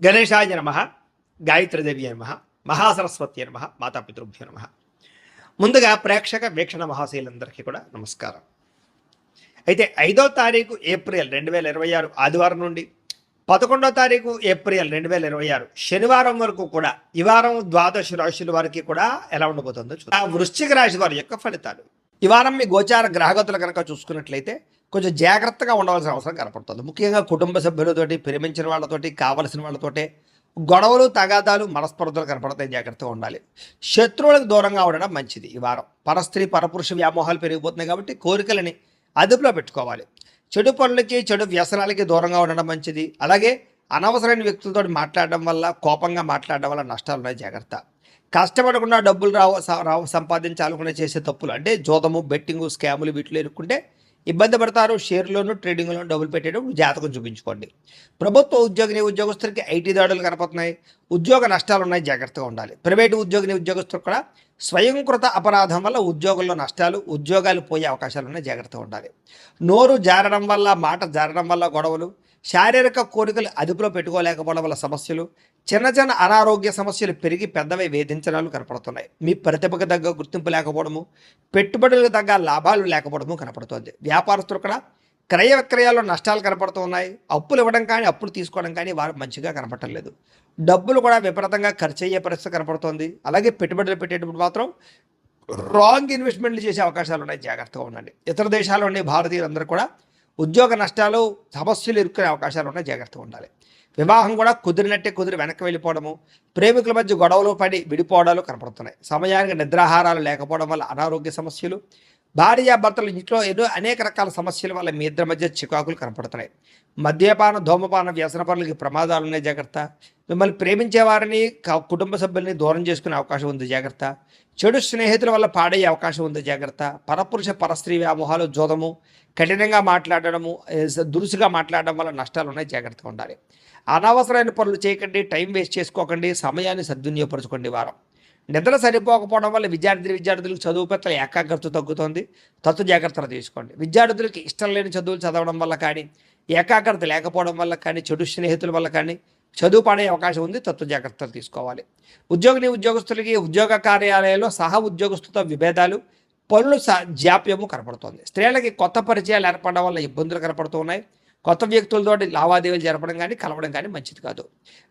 గణేశాయ నమ, గాయత్రీదేవి నమ, మహాసరస్వతి నమ, మాతాపితృభ్యో నమ. ముందుగా ప్రేక్షక వీక్షణ మహాశీలందరికీ కూడా నమస్కారం. అయితే 5వ తారీఖు ఏప్రిల్ 2026 ఆదివారం నుండి 11వ తారీఖు ఏప్రిల్ 2026 శనివారం వరకు కూడా ఈ వారం ద్వాదశ రాశుల వారికి కూడా ఎలా ఉండబోతుందో చూద్దాం. వృశ్చిక రాశి వారి యొక్క ఫలితాలు. ఈ వారం మీ గోచార గ్రహగతులు కనుక చూసుకున్నట్లయితే కొంచెం జాగ్రత్తగా ఉండవలసిన అవసరం కనపడుతుంది. ముఖ్యంగా కుటుంబ సభ్యులతోటి, ప్రేమించిన వాళ్ళతోటి, కావలసిన వాళ్ళతోటి గొడవలు, తగాదాలు, మనస్పర్ధలు కనపడతాయి. జాగ్రత్తగా ఉండాలి. శత్రువులకు దూరంగా ఉండడం మంచిది. ఈ వారం పరస్త్రీ పరపురుష వ్యామోహాలు పెరిగిపోతున్నాయి కాబట్టి కోరికలని అదుపులో పెట్టుకోవాలి. చెడు పనులకి, చెడు వ్యసనాలకి దూరంగా ఉండడం మంచిది. అలాగే అనవసరమైన వ్యక్తులతో మాట్లాడడం వల్ల, కోపంగా మాట్లాడడం వల్ల నష్టాలు ఉన్నాయి. జాగ్రత్త. కష్టపడకుండా డబ్బులు రావు సంపాదించాలనుకునే చేసే తప్పులు అంటే జోదము, బెట్టింగు, స్కాములు వీటిలో ఇరుక్కుంటే ఇబ్బంది పడతారు. షేర్లోను, ట్రేడింగ్లోను డబ్బులు పెట్టేటప్పుడు జాతకం చూపించుకోండి. ప్రభుత్వ ఉద్యోగస్తులకి ఐటీ దాడులు కనపడుతున్నాయి. ఉద్యోగ నష్టాలు ఉన్నాయి. జాగ్రత్తగా ఉండాలి. ప్రైవేటు ఉద్యోగస్తులు కూడా స్వయంకృత అపరాధం వల్ల ఉద్యోగంలో నష్టాలు, ఉద్యోగాలు పోయే అవకాశాలు ఉన్నాయి. జాగ్రత్తగా ఉండాలి. నోరు జారడం వల్ల, మాట జారడం వల్ల గొడవలు, శారీరక కోరికలు అదుపులో పెట్టుకోలేకపోవడం వల్ల సమస్యలు, చిన్న చిన్న అనారోగ్య సమస్యలు పెరిగి పెద్దవి వేధించడాలు కనపడుతున్నాయి. మీ ప్రతిభకు తగ్గ గుర్తింపు లేకపోవడము, పెట్టుబడులకు తగ్గ లాభాలు లేకపోవడము కనపడుతుంది. వ్యాపారస్తులు కూడా క్రయ విక్రయాల్లో నష్టాలు కనపడుతూ ఉన్నాయి. అప్పులు ఇవ్వడం కానీ, అప్పులు తీసుకోవడం కానీ వారు మంచిగా కనపడలేదు. డబ్బులు కూడా విపరీతంగా ఖర్చు అయ్యే పరిస్థితి కనపడుతుంది. అలాగే పెట్టుబడులు పెట్టేటప్పుడు మాత్రం రాంగ్ ఇన్వెస్ట్మెంట్లు చేసే అవకాశాలు ఉన్నాయి. జాగ్రత్తగా ఉండండి. ఇతర దేశాల్లోని భారతీయులందరూ కూడా ఉద్యోగ నష్టాలు, సమస్యలు ఇరుక్కునే అవకాశాలు ఉన్నాయి. జాగ్రత్తగా ఉండాలి. వివాహం కూడా కుదిరినట్టే కుదిరి వెనక్కి వెళ్ళిపోవడము, ప్రేమికుల మధ్య గొడవలు పడి విడిపోవడాలు కనపడుతున్నాయి. సమయానికి నిద్రాహారాలు లేకపోవడం వల్ల అనారోగ్య సమస్యలు, భార్యాభర్తలు ఇంట్లో అనేక రకాల సమస్యల వల్ల మీ ఇద్దరి మధ్య చికాకులు కనపడుతున్నాయి. మద్యపాన, ధూమపాన, వ్యసన పనులకి ప్రమాదాలు ఉన్నాయి. జాగ్రత్త. మిమ్మల్ని ప్రేమించే వారిని, కుటుంబ సభ్యుల్ని దూరం చేసుకునే అవకాశం ఉంది. జాగ్రత్త. చెడు స్నేహితుల వల్ల పాడయ్యే అవకాశం ఉంది. జాగ్రత్త. పరపురుష పరస్త్రీ వ్యామోహాలు, జోదము, కఠినంగా మాట్లాడడము, దురుసుగా మాట్లాడడం వల్ల నష్టాలు ఉన్నాయి. జాగ్రత్తగా ఉండాలి. అనవసరమైన పనులు చేయకండి. టైం వేస్ట్ చేసుకోకండి. సమయాన్ని సద్వినియోగపరచుకోండి. వారం నిద్ర సరిపోకపోవడం వల్ల విద్యార్థులకు చదువు పట్ల ఏకాగ్రత తగ్గుతుంది. తత్వ జాగ్రత్తలు తీసుకోండి. విద్యార్థులకి ఇష్టం లేని చదువులు చదవడం వల్ల కానీ, ఏకాగ్రత లేకపోవడం వల్ల కానీ, చెడు స్నేహితుల వల్ల కానీ చదువు పడే అవకాశం ఉంది. తత్వ జాగ్రత్తలు తీసుకోవాలి. ఉద్యోగస్తులకి ఉద్యోగ కార్యాలయాల్లో సహా ఉద్యోగస్తులతో విభేదాలు, పనులు జాప్యము కనపడుతుంది. స్త్రీలకి కొత్త పరిచయాలు ఏర్పడడం వల్ల ఇబ్బందులు కనపడుతూ ఉన్నాయి. కొత్త వ్యక్తులతో లావాదేవీలు జరపడం కానీ, కలవడం కానీ మంచిది కాదు.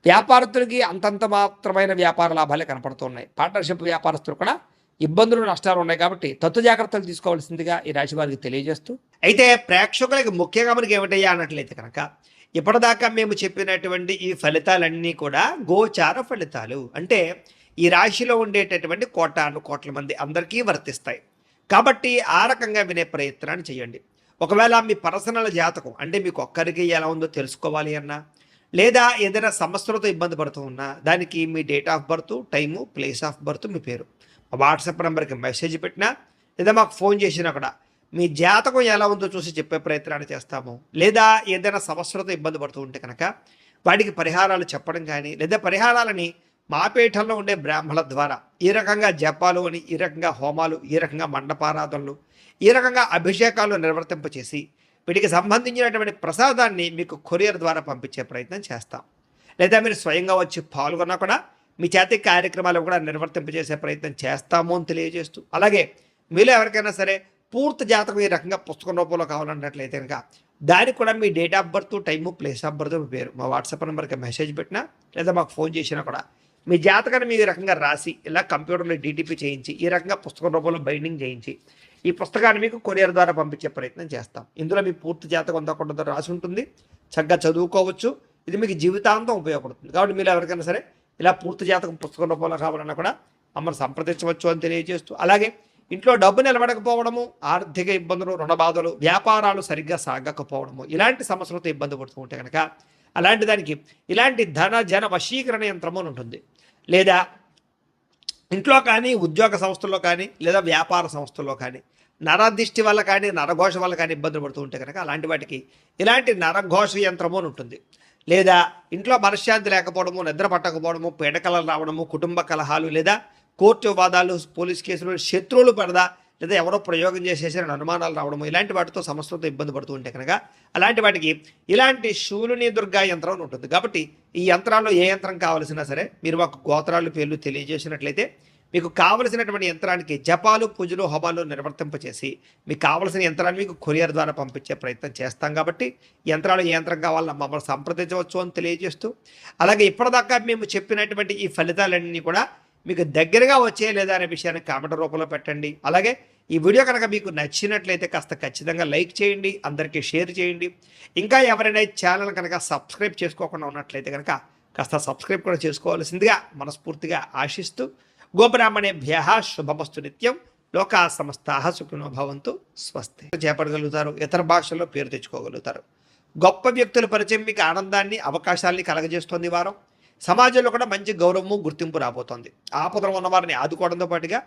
వ్యాపారస్తులకి అంతంత మాత్రమైన వ్యాపార లాభాలే కనపడుతున్నాయి. పార్ట్నర్షిప్ వ్యాపారస్తులు కూడా ఇబ్బందులు, నష్టాలు ఉన్నాయి కాబట్టి తత్వ జాగ్రత్తలు తీసుకోవాల్సిందిగా ఈ రాశి వారికి తెలియజేస్తూ, అయితే ప్రేక్షకులకి ముఖ్యంగా మనకి ఏమిటయ్యా అన్నట్లయితే కనుక ఇప్పటిదాకా మేము చెప్పినటువంటి ఈ ఫలితాలన్నీ కూడా గోచార ఫలితాలు. అంటే ఈ రాశిలో ఉండేటటువంటి కోట్ల మంది అందరికీ వర్తిస్తాయి. కాబట్టి ఆ రకంగా వినే ప్రయత్నాన్ని చేయండి. ఒకవేళ మీ పర్సనల్ జాతకం అంటే మీకు ఒక్కరికి ఎలా ఉందో తెలుసుకోవాలి అన్నా, లేదా ఏదైనా సమస్యలతో ఇబ్బంది పడుతూ ఉన్నా, దానికి మీ date of birth, time, place of birth, మీ పేరు వాట్సాప్ నెంబర్కి మెసేజ్ పెట్టినా, లేదా మాకు ఫోన్ చేసినా కూడా మీ జాతకం ఎలా ఉందో చూసి చెప్పే ప్రయత్నాన్ని చేస్తాము. లేదా ఏదైనా సమస్యలతో ఇబ్బంది పడుతూ ఉంటే కనుక వాటికి పరిహారాలు చెప్పడం కానీ, లేదా పరిహారాలని మా పీఠంలో ఉండే బ్రాహ్మణుల ద్వారా ఈ రకంగా జపాలు అని, ఈ రకంగా హోమాలు, ఈ రకంగా మండపారాధనలు, ఈ రకంగా అభిషేకాలు నిర్వర్తింపచేసి వీటికి సంబంధించినటువంటి ప్రసాదాన్ని మీకు కొరియర్ ద్వారా పంపించే ప్రయత్నం చేస్తాం. లేదా మీరు స్వయంగా వచ్చి పాల్గొన్నా కూడా మీ చేతి కార్యక్రమాలు కూడా నిర్వర్తింపజేసే ప్రయత్నం చేస్తాము అని తెలియజేస్తూ, అలాగే మీలో ఎవరికైనా సరే పూర్తి జాతకం ఈ రకంగా పుస్తకం రూపంలో కావాలన్నట్లయితే కనుక దానికి కూడా మీ date of birth, time, place of birth, మీ పేరు మా వాట్సాప్ నెంబర్కి మెసేజ్ పెట్టినా, లేదా మాకు ఫోన్ చేసినా కూడా మీ జాతకాన్ని మీ రకంగా రాసి ఇలా కంప్యూటర్లో డీటీపీ చేయించి ఈ రకంగా పుస్తకం రూపంలో బైండింగ్ చేయించి ఈ పుస్తకాన్ని మీకు కొరియర్ ద్వారా పంపించే ప్రయత్నం చేస్తాం. ఇందులో మీ పూర్తి జాతకం కొంత రాసి ఉంటుంది. చక్కగా చదువుకోవచ్చు. ఇది మీకు జీవితాంతం ఉపయోగపడుతుంది. కాబట్టి మీరు ఎవరికైనా సరే ఇలా పూర్తి జాతకం పుస్తకం రూపంలో కావాలన్నా కూడా మమ్మల్ని సంప్రదించవచ్చు అని తెలియజేస్తూ, అలాగే ఇంట్లో డబ్బు నిలబడకపోవడము, ఆర్థిక ఇబ్బందులు, రుణ బాధలు, వ్యాపారాలు సరిగ్గా సాగకపోవడము, ఇలాంటి సమస్యలతో ఇబ్బంది పడుతూ ఉంటే కనుక అలాంటి దానికి ఇలాంటి జన వశీకరణ యంత్రము అని ఉంటుంది. లేదా ఇంట్లో కానీ, ఉద్యోగ సంస్థల్లో కానీ, లేదా వ్యాపార సంస్థల్లో కానీ నరదిష్టి వల్ల కానీ, నరఘోష వల్ల కానీ ఇబ్బందులు పడుతూ ఉంటే కనుక అలాంటి వాటికి ఇలాంటి నరఘోష యంత్రము అని ఉంటుంది. లేదా ఇంట్లో మనశ్శాంతి లేకపోవడము, నిద్ర పట్టకపోవడము, పీడకలలు రావడము, కుటుంబ కలహాలు, లేదా కోర్టు వివాదాలు, పోలీస్ కేసులు, శత్రువులు పడదా, లేదా ఎవరో ప్రయోగం చేసేసారని అనుమానాలు రావడము ఇలాంటి వాటితో సమస్యలతో ఇబ్బంది పడుతూ ఉంటే కనుక అలాంటి వాటికి ఇలాంటి శూలుని దుర్గా యంత్రం అని ఉంటుంది. కాబట్టి ఈ యంత్రాల్లో ఏ యంత్రం కావాల్సినా సరే మీరు మాకు గోత్రాలు పేర్లు తెలియజేసినట్లయితే మీకు కావలసినటువంటి యంత్రానికి జపాలు పూజలు హోమాలు నిర్వర్తింపచేసి మీకు కావలసిన యంత్రాన్ని మీకు కొరియర్ ద్వారా పంపించే ప్రయత్నం చేస్తాం. కాబట్టి యంత్రాలు ఏ యంత్రం కావాలన్నా మమ్మల్ని సంప్రదించవచ్చు అని తెలియజేస్తూ, అలాగే ఇప్పటిదాకా మేము చెప్పినటువంటి ఈ ఫలితాలన్నీ కూడా మీకు దగ్గరగా వచ్చే లేదా అనే విషయాన్ని కామెంట్ రూపంలో పెట్టండి. అలాగే ఈ వీడియో కనుక మీకు నచ్చినట్లయితే కాస్త ఖచ్చితంగా లైక్ చేయండి, అందరికీ షేర్ చేయండి. ఇంకా ఎవరైనా ఛానల్ కనుక సబ్స్క్రైబ్ చేసుకోకుండా ఉన్నట్లయితే కనుక కాస్త సబ్స్క్రైబ్ కూడా చేసుకోవాల్సిందిగా మనస్ఫూర్తిగా ఆశిస్తూ, గోబ్రాహ్మణేభ్య శుభమస్తు నిత్యం, లోకా సమస్తాః సుఖినో భవంతు, స్వస్తి. చేపట్టగలుగుతారు, ఇతర భాషల్లో పేరు తెచ్చుకోగలుగుతారు. గొప్ప వ్యక్తుల పరిచయం మీకు ఆనందాన్ని అవకాశాలని కలగజేస్తుంది. వారం సమాజంలో కూడా మంచి గౌరవము గుర్తింపు రాబోతోంది. ఆపదలు ఉన్న వారిని ఆదుకోవడంతో పాటుగా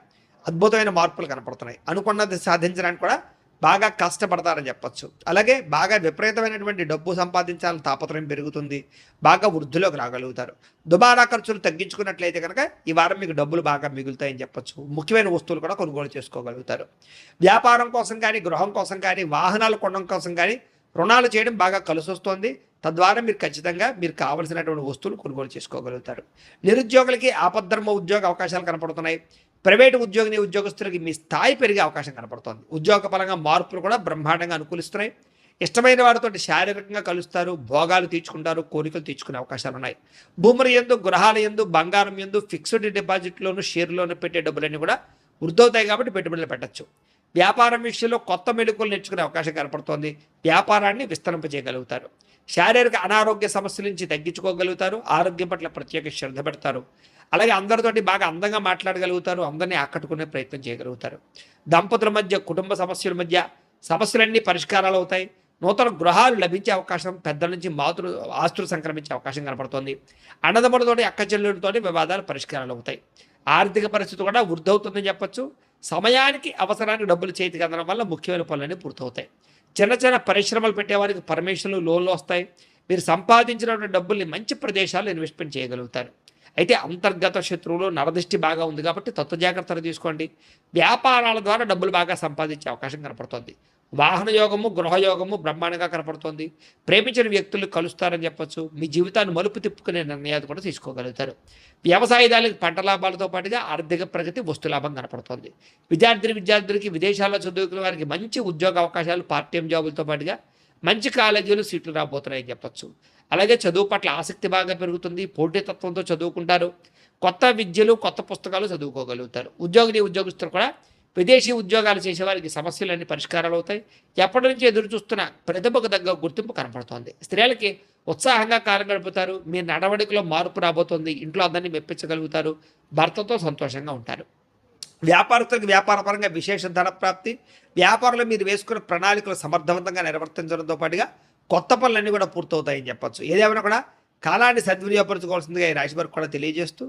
అద్భుతమైన మార్పులు కనపడుతున్నాయి. అనుకున్నది సాధించడానికి కూడా బాగా కష్టపడతారని చెప్పచ్చు. అలాగే బాగా విపరీతమైనటువంటి డబ్బు సంపాదించాలని తాపత్రయం పెరుగుతుంది. బాగా వృద్ధిలోకి రాగలుగుతారు. దుబారా ఖర్చులు తగ్గించుకున్నట్లయితే కనుక ఈ వారం మీకు డబ్బులు బాగా మిగులుతాయని చెప్పచ్చు. ముఖ్యమైన వస్తువులు కూడా కొనుగోలు చేసుకోగలుగుతారు. వ్యాపారం కోసం కానీ, గృహం కోసం కానీ, వాహనాలు కొనడం కోసం కానీ రుణాలు చేయడం బాగా కలిసి వస్తుంది. తద్వారా మీరు ఖచ్చితంగా మీరు కావలసినటువంటి వస్తువులు కొనుగోలు చేసుకోగలుగుతారు. నిరుద్యోగులకి ఆపద్ధర్మ ఉద్యోగ అవకాశాలు కనపడుతున్నాయి. ప్రైవేటు ఉద్యోగస్తులకి మీ స్థాయి పెరిగే అవకాశం కనపడుతుంది. ఉద్యోగ పరంగా మార్పులు కూడా బ్రహ్మాండంగా అనుకూలిస్తున్నాయి. ఇష్టమైన వారితో శారీరకంగా కలుస్తారు, భోగాలు తీర్చుకుంటారు, కోరికలు తీర్చుకునే అవకాశాలు ఉన్నాయి. భూముల యందు, గృహాల యందు, బంగారం యందు, ఫిక్స్డ్ డిపాజిట్లోను, షేర్లోను పెట్టే డబ్బులన్నీ కూడా వృద్ధవుతాయి. కాబట్టి పెట్టుబడులు పెట్టచ్చు. వ్యాపారం విషయంలో కొత్త మెళుకువలు నేర్చుకునే అవకాశం కనపడుతోంది. వ్యాపారాన్ని విస్తరింపజేయగలుగుతారు. శారీరక అనారోగ్య సమస్యల నుంచి తగ్గించుకోగలుగుతారు. ఆరోగ్యం పట్ల ప్రత్యేక శ్రద్ధ పెడతారు. అలాగే అందరితోటి బాగా అందంగా మాట్లాడగలుగుతారు. అందరినీ ఆకట్టుకునే ప్రయత్నం చేయగలుగుతారు. దంపతుల మధ్య, కుటుంబ సమస్యల మధ్య సమస్యలన్నీ పరిష్కారాలు అవుతాయి. నూతన గృహాలు లభించే అవకాశం, పెద్దల నుంచి ఆస్తులు సంక్రమించే అవకాశం కనపడుతోంది. అన్నదమ్ములతోటి, అక్క చెల్లెలతోటి వివాదాలు పరిష్కారాలు అవుతాయి. ఆర్థిక పరిస్థితి కూడా వృద్ధి అవుతుందని చెప్పచ్చు. సమయానికి అవసరానికి డబ్బులు చేతికి అందడం వల్ల ముఖ్యమైన పనులన్నీ పూర్తవుతాయి. చిన్న చిన్న పరిశ్రమలు పెట్టేవారికి పర్మిషన్లు, లోన్లు వస్తాయి. మీరు సంపాదించినటువంటి డబ్బుల్ని మంచి ప్రదేశాల్లో ఇన్వెస్ట్మెంట్ చేయగలుగుతారు. అయితే అంతర్గత శత్రువులు, నరదృష్టి బాగా ఉంది కాబట్టి తత్వ జాగ్రత్తలు తీసుకోండి. వ్యాపారాల ద్వారా డబ్బులు బాగా సంపాదించే అవకాశం కనపడుతుంది. వాహన యోగము, గృహయోగము బ్రహ్మాండంగా కనపడుతోంది. ప్రేమించిన వ్యక్తులు కలుస్తారని చెప్పచ్చు. మీ జీవితాన్ని మలుపు తిప్పుకునే నిర్ణయాలు కూడా తీసుకోగలుగుతారు. వ్యవసాయదారులకు పంట లాభాలతో పాటుగా ఆర్థిక ప్రగతి, వస్తు లాభం కనపడుతోంది. విద్యార్థులకి విదేశాల్లో చదువుకునే వారికి మంచి ఉద్యోగ అవకాశాలు, పార్ట్ టైం జాబులతో పాటుగా మంచి కాలేజీలు, సీట్లు రాబోతున్నాయని చెప్పచ్చు. అలాగే చదువు పట్ల ఆసక్తి బాగా పెరుగుతుంది. పోటీతత్వంతో చదువుకుంటారు. కొత్త విద్యలు, కొత్త పుస్తకాలు చదువుకోగలుగుతారు. ఉద్యోగస్తులు కూడా విదేశీ ఉద్యోగాలు చేసేవారికి సమస్యలన్నీ పరిష్కారాలు అవుతాయి. ఎప్పటి నుంచి ఎదురు చూస్తున్న ప్రతిభకు తగ్గ గుర్తింపు కనపడుతోంది. స్త్రీలకి ఉత్సాహంగా కాలం గడుపుతారు. మీ నడవడికలో మార్పు రాబోతోంది. ఇంట్లో అందరినీ మెప్పించగలుగుతారు. భర్తతో సంతోషంగా ఉంటారు. వ్యాపారస్తులకు వ్యాపారపరంగా విశేష ధన ప్రాప్తి. వ్యాపారంలో మీరు వేసుకున్న ప్రణాళికలు సమర్థవంతంగా నిర్వర్తించడంతో పాటుగా కొత్త పనులన్నీ కూడా పూర్తవుతాయని చెప్పచ్చు. ఏదేమైనా కూడా కాలాన్ని సద్వినియోగపరచుకోవాల్సిందిగా ఈ రాశి వారికి కూడా తెలియజేస్తూ